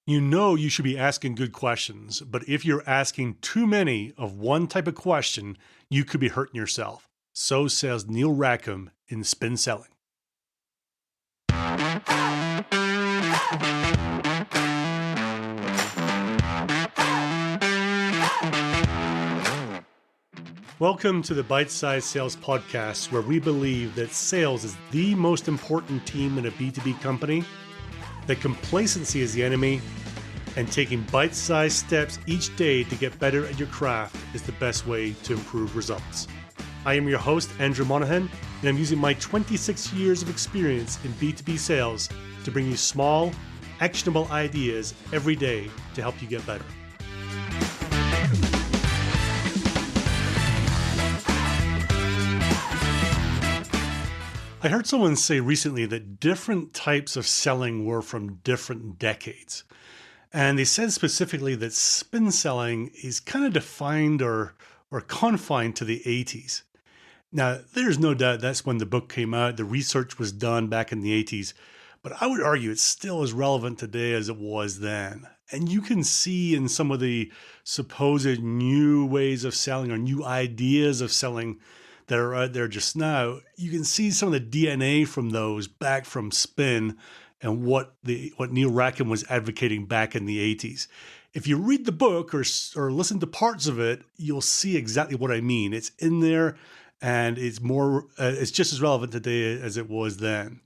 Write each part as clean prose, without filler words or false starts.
You know you should be asking good questions, but if you're asking too many of one type of question, you could be hurting yourself. So says Neil Rackham in Spin Selling. Welcome to the Bite Size Sales Podcast, where we believe that sales is the most important team in a B2B company, that complacency is the enemy, and taking bite-sized steps each day to get better at your craft is the best way to improve results. I am your host, Andrew Monahan, and I'm using my 26 years of experience in B2B sales to bring you small, actionable ideas every day to help you get better. I heard someone say recently that different types of selling were from different decades. And they said specifically that spin selling is kind of defined or confined to the 80s. Now, there's no doubt that's when the book came out. The research was done back in the 80s. But I would argue it's still as relevant today as it was then. And you can see in some of the supposed new ways of selling or new ideas of selling that are out there just now, you can see some of the DNA from those back from spin and what Neil Rackham was advocating back in the 80s. If you read the book or listen to parts of it, you'll see exactly what I mean. It's in there, and it's just as relevant today as it was then.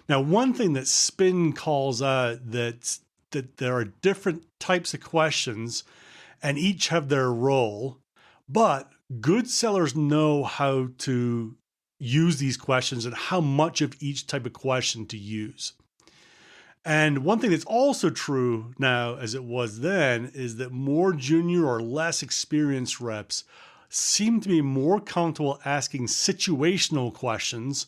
Now, one thing that spin calls out that there are different types of questions, and each have their role, but good sellers know how to use these questions and how much of each type of question to use. And one thing that's also true now as it was then is that more junior or less experienced reps seem to be more comfortable asking situational questions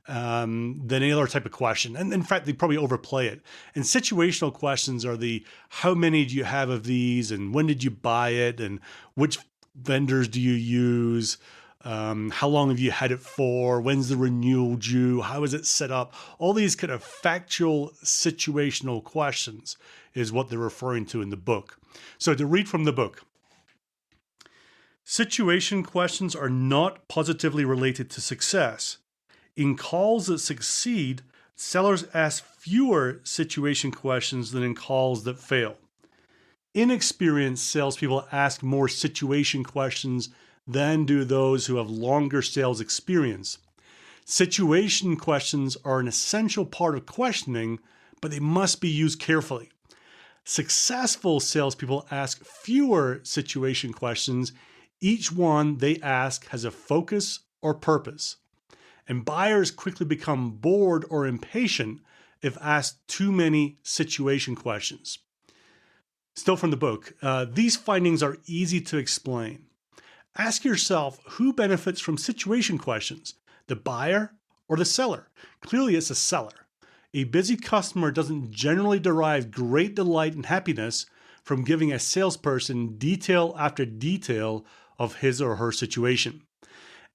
than any other type of question. And in fact, they probably overplay it. And situational questions are the how many do you have of these, and when did you buy it, and which vendors do you use? How long have you had it for? When's the renewal due? How is it set up? All these kind of factual situational questions is what they're referring to in the book. So to read from the book, situation questions are not positively related to success. In calls that succeed, sellers ask fewer situation questions than in calls that fail. Inexperienced salespeople ask more situation questions than do those who have longer sales experience. Situation questions are an essential part of questioning, but they must be used carefully. Successful salespeople ask fewer situation questions. Each one they ask has a focus or purpose. And buyers quickly become bored or impatient if asked too many situation questions. Still from the book, these findings are easy to explain. Ask yourself who benefits from situation questions, the buyer or the seller? Clearly, it's the seller. A busy customer doesn't generally derive great delight and happiness from giving a salesperson detail after detail of his or her situation.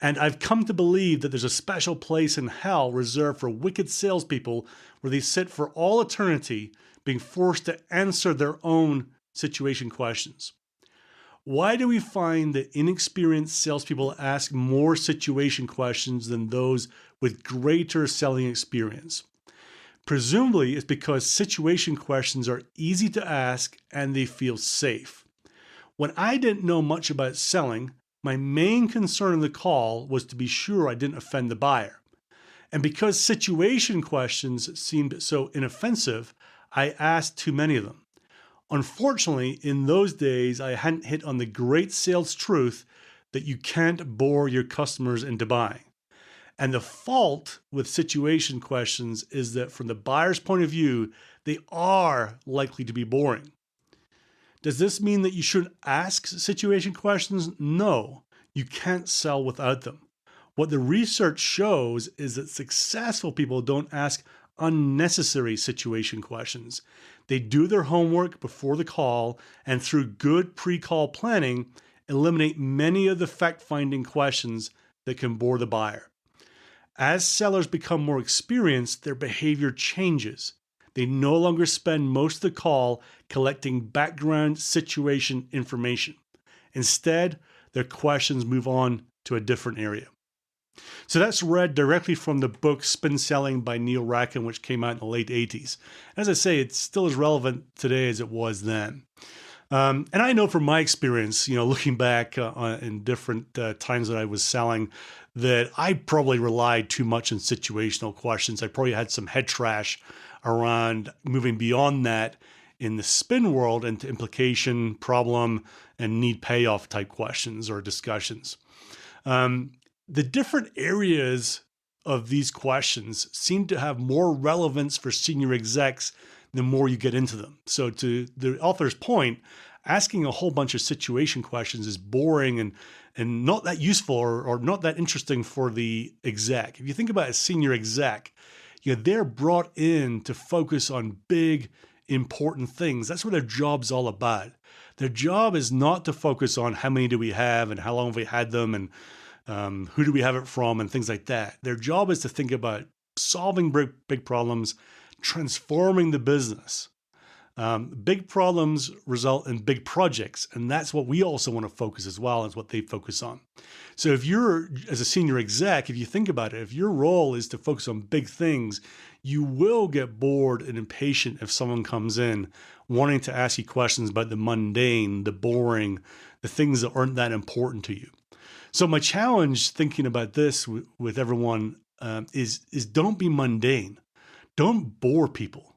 And I've come to believe that there's a special place in hell reserved for wicked salespeople where they sit for all eternity being forced to answer their own situation questions. Why do we find that inexperienced salespeople ask more situation questions than those with greater selling experience? Presumably, it's because situation questions are easy to ask and they feel safe. When I didn't know much about selling, my main concern in the call was to be sure I didn't offend the buyer. And because situation questions seemed so inoffensive, I asked too many of them. Unfortunately, in those days, I hadn't hit on the great sales truth that you can't bore your customers into buying. And the fault with situation questions is that from the buyer's point of view, they are likely to be boring. Does this mean that you shouldn't ask situation questions? No, you can't sell without them. What the research shows is that successful people don't ask unnecessary situation questions. They do their homework before the call, and through good pre-call planning, eliminate many of the fact-finding questions that can bore the buyer. As sellers become more experienced, their behavior changes. They no longer spend most of the call collecting background situation information. Instead, their questions move on to a different area. So that's read directly from the book Spin Selling by Neil Rackham, which came out in the late 80s. As I say, it's still as relevant today as it was then. And I know from my experience, looking back in different times that I was selling, that I probably relied too much on situational questions. I probably had some head trash around moving beyond that in the spin world into implication, problem, and need payoff type questions or discussions. The different areas of these questions seem to have more relevance for senior execs the more you get into them. So to the author's point, asking a whole bunch of situation questions is boring and not that useful or not that interesting for the exec. If you think about a senior exec, they're brought in to focus on big, important things. That's what their job's all about. Their job is not to focus on how many do we have and how long have we had them and who do we have it from and things like that. Their job is to think about solving big problems, transforming the business. Big problems result in big projects, and that's what we also want to focus as well as what they focus on. So if you're, as a senior exec, if you think about it, if your role is to focus on big things, you will get bored and impatient if someone comes in wanting to ask you questions about the mundane, the boring, the things that aren't that important to you. So my challenge thinking about this with everyone is don't be mundane. Don't bore people.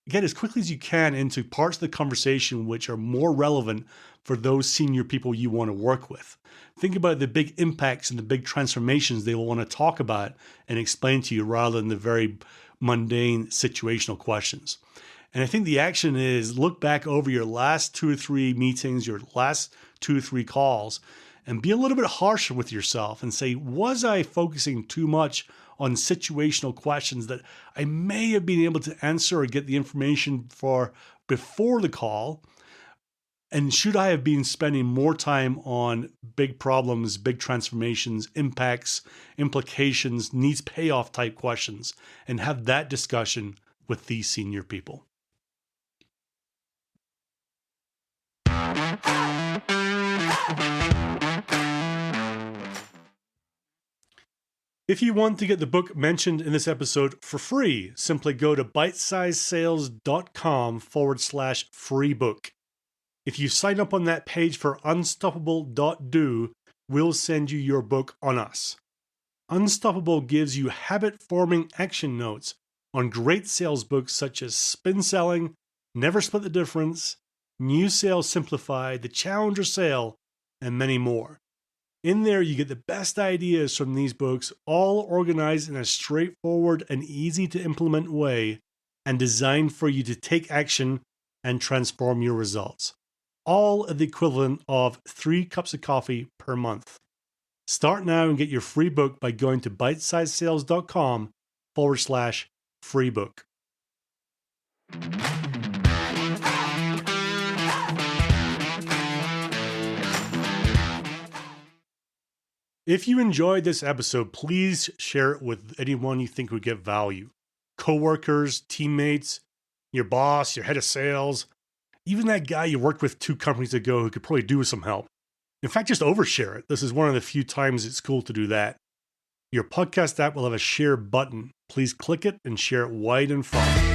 Get as quickly as you can into parts of the conversation which are more relevant for those senior people you want to work with. Think about the big impacts and the big transformations they will want to talk about and explain to you rather than the very mundane situational questions. And I think the action is look back over your last 2 or 3 meetings, your last 2 or 3 calls, and be a little bit harsher with yourself and say, was I focusing too much on situational questions that I may have been able to answer or get the information for before the call? And should I have been spending more time on big problems, big transformations, impacts, implications, needs payoff type questions, and have that discussion with these senior people? If you want to get the book mentioned in this episode for free, simply go to bitesizesales.com/free book. If you sign up on that page for unstoppable.do, we'll send you your book on us. Unstoppable gives you habit-forming action notes on great sales books such as Spin Selling, Never Split the Difference, New Sales Simplified, The Challenger Sale, and many more. In there, you get the best ideas from these books, all organized in a straightforward and easy to implement way and designed for you to take action and transform your results. All at the equivalent of 3 cups of coffee per month. Start now and get your free book by going to bitesizesales.com/free book. If you enjoyed this episode, please share it with anyone you think would get value. Coworkers, teammates, your boss, your head of sales, even that guy you worked with 2 companies ago who could probably do with some help. In fact, just overshare it. This is one of the few times it's cool to do that. Your podcast app will have a share button. Please click it and share it wide and far.